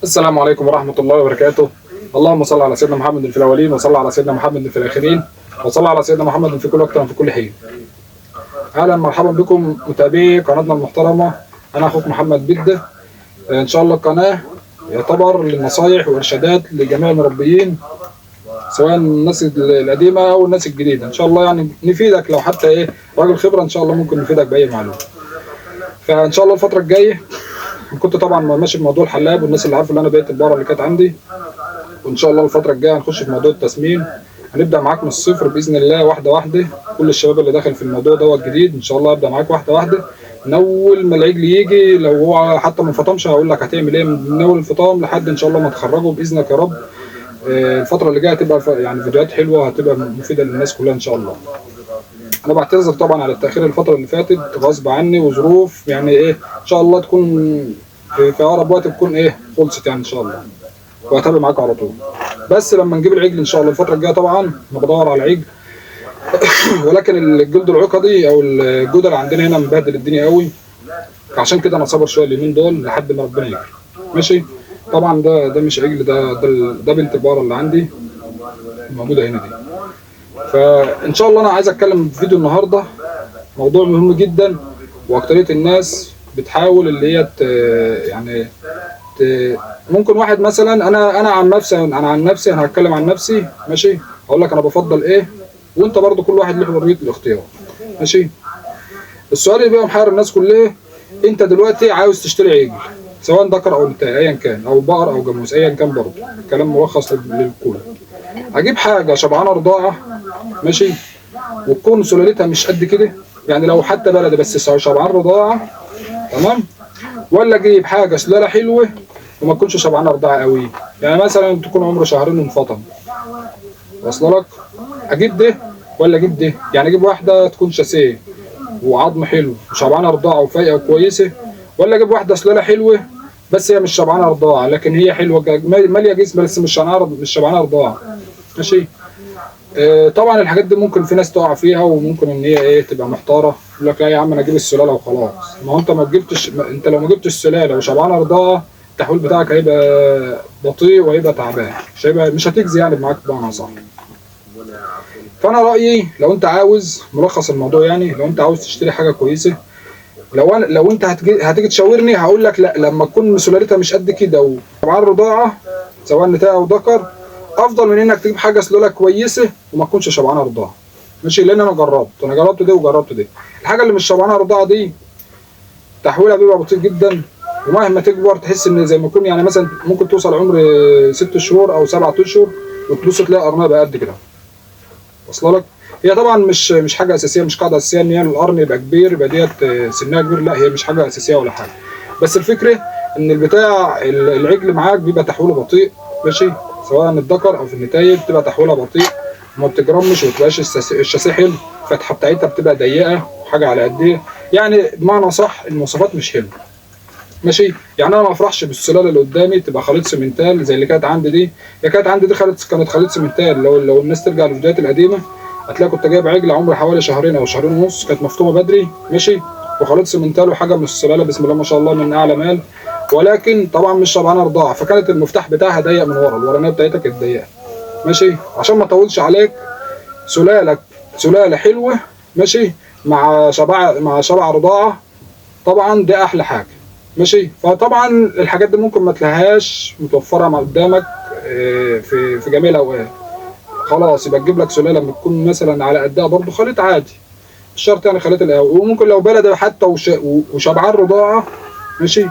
السلام عليكم ورحمة الله وبركاته. اللهم صل على سيدنا محمد في الأولين، وصل على سيدنا محمد في الآخرين، وصل على سيدنا محمد في كل وقت وفي كل حين. أهلا مرحبا بكم متابعي قناتنا المحترمة. أنا أخوك محمد بدة. إن شاء الله القناة يعتبر للنصايح وإرشادات لجميع المربيين، سواء الناس القديمة أو الناس الجديدة. إن شاء الله يعني نفيدك، لو حتى راجل خبرة إن شاء الله ممكن نفيدك بأي معلومة. فإن شاء الله الفترة الجاية كنت طبعا ماشي بموضوع الحلاب، والناس اللي عارفه ان انا بقيت البقره اللي كانت عندي، وان شاء الله الفتره الجايه هنخش في موضوع التسمين. هنبدا معاك من الصفر باذن الله، واحده واحده. كل الشباب اللي داخل في الموضوع دوت جديد ان شاء الله هبدا معاك واحده واحده. من اول ما العجل يجي، لو هو حتى ما فطمش هقول لك هتعمل ايه من اول الفطام لحد ان شاء الله ما تخرجه باذنك يا رب. الفتره اللي جايه هتبقى يعني فيديوهات حلوه، هتبقى مفيده للناس كلها ان شاء الله. انا بعتذر طبعا على التاخير الفتره اللي فاتت، غصب عني وظروف، يعني ان شاء الله تكون في اقرب وقت تكون خلصت يعني ان شاء الله، وهتابع معاك على طول. بس لما نجيب العجل ان شاء الله الفتره الجايه، طبعا انا بدور على عجل ولكن الجلد العقدي او الجدل عندنا هنا مبهدل الدنيا قوي، عشان كده انا صابر شويه اليومين دول لحد ما ربنا يكرم. ماشي. طبعا ده مش عجل، ده بنت البقره اللي عندي موجوده هنا دي. فان شاء الله انا عايز اتكلم في فيديو النهارده موضوع مهم جدا، واكتريه الناس بتحاول اللي هي ممكن واحد مثلا، انا عن نفسي انا هتكلم عن نفسي. ماشي. هقول لك انا بفضل ايه، وانت برضو كل واحد له حريه الاختيار. ماشي. السؤال اللي بيبقى محير الناس كلها، انت دلوقتي عاوز تشتري عجل، سواء ذكر او انثى ايا كان، او بقر او جاموس ايا كان، برضو كلام ملخص للكل. هجيب حاجه شبعانه رضاعه، ماشي، وتكون سلالتها مش قد كده، يعني لو حتى بلدي بس شبعان رضاعه، تمام، ولا اجيب حاجه سلاله حلوه وما تكونش شبعانه رضاعه قوي، يعني مثلا تكون عمره شهرين وانفطم. واصله لك؟ اجيب ده ولا اجيب ده؟ يعني اجيب واحده تكون شاسيه وعظم حلو وشبعانه رضاعه وفايقه وكويسه، ولا اجيب واحده سلاله حلوه بس هي مش شبعانه رضاعه، لكن هي حلوه ماليه جسم بس مش شبعانه رضاعه. ماشي. طبعا الحاجات دي ممكن في ناس تقع فيها، وممكن ان هي تبقى محتاره، يقول لك لا يا عم انا اجيب السلاله وخلاص. ما هو انت انت لو ما جبتش السلاله وشبعانه رضاعه، التحويل بتاعك هيبقى بطيء وهيبقى تعبان، مش هتجزي يعني معاك بمعنى صح. فانا رايي لو انت عاوز ملخص الموضوع، يعني لو انت عاوز تشتري حاجه كويسه، لو انت هتيجي تشاورني هقول لك لا، لما تكون سلالتها مش قد كده وشبعان رضاعه، سواء نتايه او ذكر، افضل من انك تجيب حاجه سلاله كويسه وما تكونش شبعانه رضاعه. ماشي. لان انا جربت ده وجربت ده. الحاجه اللي مش شبعانه رضاعه دي تحويلها بيبقى بطيء جدا، ومهما تكبر تحس ان زي ما يكون، يعني مثلا ممكن توصل عمر 6 شهور او 7 اشهر وتبص تلاقي قرنها بقى قد كده. واصله لك؟ هي طبعا مش حاجه اساسيه، مش قاعده اساسيه ان هي القرن يبقى كبير، يبقى ديت سنها كبير، لا هي مش حاجه اساسيه ولا حاجه. بس الفكره ان العجل معاك بيبقى تحويله بطيء. ماشي. سواء الذكر او في النتايه بتبقى تحويلها بطيء، وما بتجرمش وما الشاسيه حلو، الفتحه بتاعتها بتبقى ضيقه وحاجه على قد ايه، يعني بمعنى صح المواصفات مش حلوه. ماشي. يعني انا ما افرحش بالسلاله اللي قدامي تبقى خليط سمنتال زي اللي كانت عندي دي. اللي كانت عندي دي كانت خليط سمنتال. لو الناس ترجع للفيديوهات القديمه هتلاقي كنت جايب عجل عمره حوالي شهرين او شهرين ونص، كانت مفطومه بدري. ماشي. وخليط سمنتال وحاجه من السلاله بسم الله ما شاء الله من اعلى مال، ولكن طبعا مش شبعانه رضاعه، فكانت المفتاح بتاعها ضيق من ورا، الورانيه بتاعتها كانت ضيقه. ماشي. عشان ما اطولش عليك، سلاله حلوه، ماشي، مع شبع رضاعه، طبعا دي احلى حاجه. ماشي. فطبعا الحاجات دي ممكن ما تلاقيهاش متوفره مع قدامك في جميع الاوقات، خلاص يبقى تجيب لك سلاله بتكون مثلا على قدها، برضو خليط عادي، مش شرط يعني خليط القهوه، وممكن لو بلدي حتى وشبعان رضاعه، ماشي،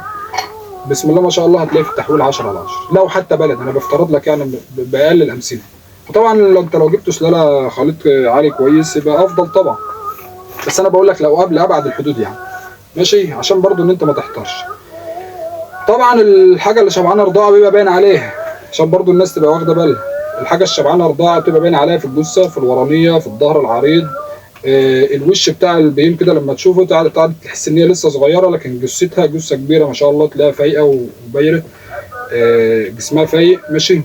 بسم الله ما شاء الله هتلاقي في التحويل 10 على 10. لو حتى بلد، انا بفترض لك يعني باقل الامثله. وطبعا لو جبت سلاله خليط عالي كويس يبقى افضل طبعا، بس انا بقول لك لو قبل ابعد الحدود يعني. ماشي. عشان برضو ان انت ما تحترش. طبعا الحاجه اللي شبعانه رضاعه بيبقى باين عليها، عشان برضو الناس تبقى واخده بالها. الحاجه الشبعانه رضاعه بتبقى باين عليها في الجثه، في الورانيه، في الظهر العريض، الوش بتاع البهيم كده لما تشوفه تعال تحس ان هي لسه صغيره، لكن جثتها جثه كبيره ما شاء الله، تلاقيها فايقه وبايره، جسمها فايق. ماشي.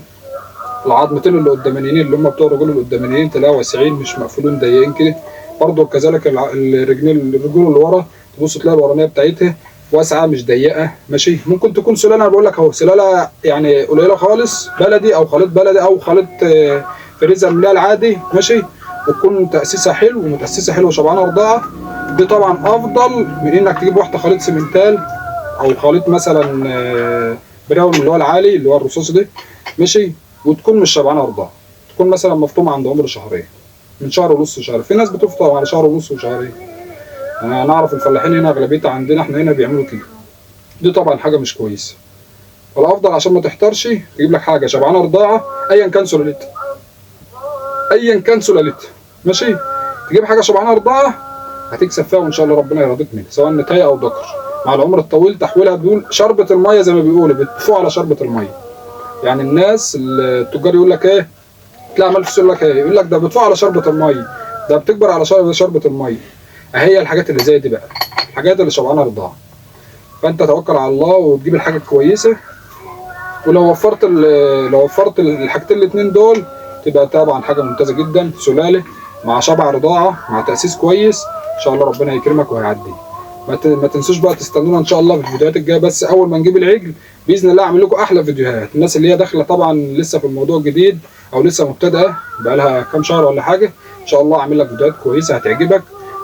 العظمتين اللي قدامانيين اللي هم بتوع الرجول القدامانيين تلاقيها واسعين مش مقفولين ضيقين كده. برضه كذلك الرجول اللي ورا تبص تلاقي الورانيه بتاعتها واسعه مش ضيقه، ماشي. ممكن تكون سلاله، انا بقول لك اهو سلاله يعني قليله خالص، بلدي او خليط بلدي او خليط فريزر اللي هي العادي، ماشي. وتكون تاسيسها حلو ومتاسسه حلوه شبعانه رضاعه. دي طبعا افضل من انك تجيب واحده خليط سيمنتال او خليط مثلا براون اللي هو العالي اللي هو الرصاصي ده، ماشي. وتكون مش شبعانه رضاعه، تكون مثلا مفطومه عند عمر شهرين، من شهر ونص شهر. في ناس بتفطم على شهر ونص وشهرين. انا نعرف الفلاحين هنا اغلبيتها عندنا احنا هنا بيعملوا كده. دي طبعا حاجه مش كويسه. فالافضل عشان ما تحترش تجيب لك حاجه شبعانه رضاعه ايا كان سلالتها، ايا كان سلالتها، ماشي. تجيب حاجه شبعانه رضاعه هتكسب فيها وان شاء الله ربنا يرضيك منها، سواء نتايه او ذكر. مع العمر الطويل تحويلها بدون شربة الميه زي ما بيقولوا، بتفوق على شربة الميه. يعني الناس التجار يقول لك ايه، تلاقي عمال يقول لك ايه، يقول لك ده بتفوق على شربة الميه، ده بتكبر على شربة الميه. هي الحاجات اللي زي دي بقى الحاجات اللي شبعانه رضاعه. فانت توكل على الله وتجيب الحاجه الكويسه. ولو وفرت الحاجتين الاثنين دول تبقى طبعا حاجه ممتازه جدا. سلاله مع شبع رضاعه مع تاسيس كويس، ان شاء الله ربنا يكرمك وهيعدي. ما تنسوش بقى تستنونا ان شاء الله في الفيديوهات الجايه. بس اول ما نجيب العجل باذن الله اعمل لكم احلى فيديوهات. الناس اللي هي داخله طبعا لسه في الموضوع الجديد او لسه مبتدئه بقى لها كام شهر ولا حاجه، ان شاء الله اعمل لك فيديوهات كويسه هتعجبك.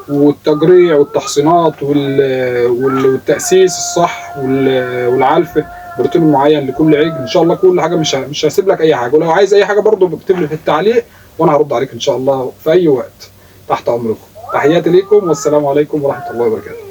والتجريع والتحصينات والتاسيس الصح والعلف بروتين معين لكل عجل، ان شاء الله كل حاجه. مش هسيب لك اي حاجه. ولو عايز اي حاجه برضو اكتب لي في التعليق وانا هرد عليك ان شاء الله في اي وقت، تحت امركم. تحياتي ليكم والسلام عليكم ورحمه الله وبركاته.